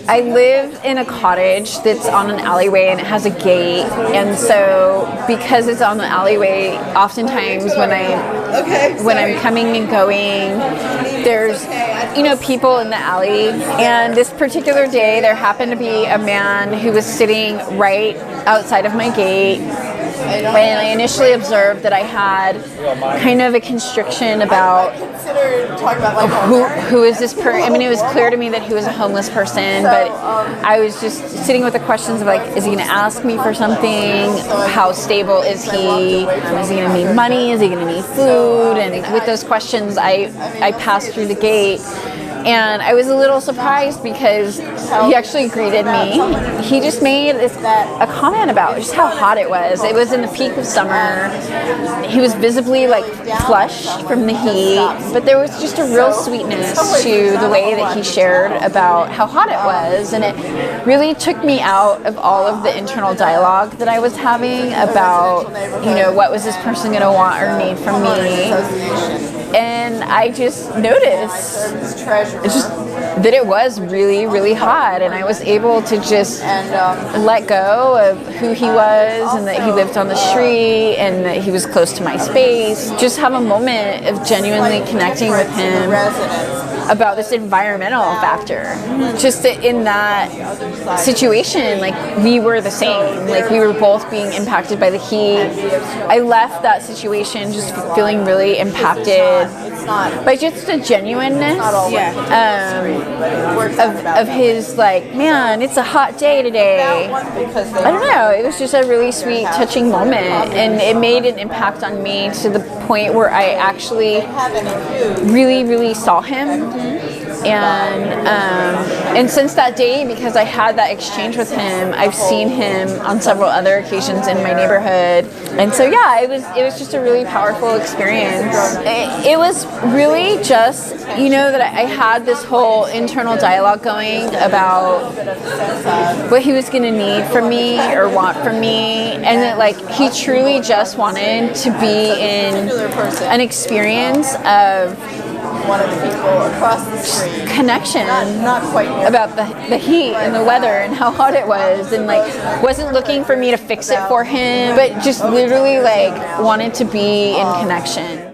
I live in a cottage that's on an alleyway and it has a gate, and so because it's on the alleyway, oftentimes when I'm coming and going, there's people in the alley. And this particular day, there happened to be a man who was sitting right outside of my gate. And I initially observed that I had kind of a constriction about who is this person. I mean, it was clear to me that he was a homeless person, but I was just sitting with the questions of like, is he going to ask me for something? How stable is he? Is he going to need money? Is he going to need food? And with those questions, I passed through the gate. And I was a little surprised because he actually greeted me. He just made a comment about just how hot it was. It was in the peak of summer. He was visibly like flushed from the heat, but there was just a real sweetness to the way that he shared about how hot it was. And it really took me out of all of the internal dialogue that I was having about, what was this person going to want or need from me. And I just noticed that it was really, really hot, and I was able to just let go of who he was and that he lived on the street and that he was close to my space. Just have a moment of genuinely connecting with him about this environmental factor. Just that in that situation, like, we were the same. Like, we were both being impacted by the heat. I left that situation just feeling really impacted by just a genuineness of his, like, man, it's a hot day today. I don't know, it was just a really sweet, touching moment, and it made an impact on me to the point where I actually really, really saw him. And since that day, because I had that exchange with him, I've seen him on several other occasions in my neighborhood. And so yeah, it was just a really powerful experience. It was really just, that I had this whole internal dialogue going about what he was going to need from me or want from me, and that, like, he truly just wanted to be in an experience of one of the people across the street connection, not quite about the heat and the weather and how hot it was, and like wasn't looking for me to fix it for him, but just literally like wanted to be in connection.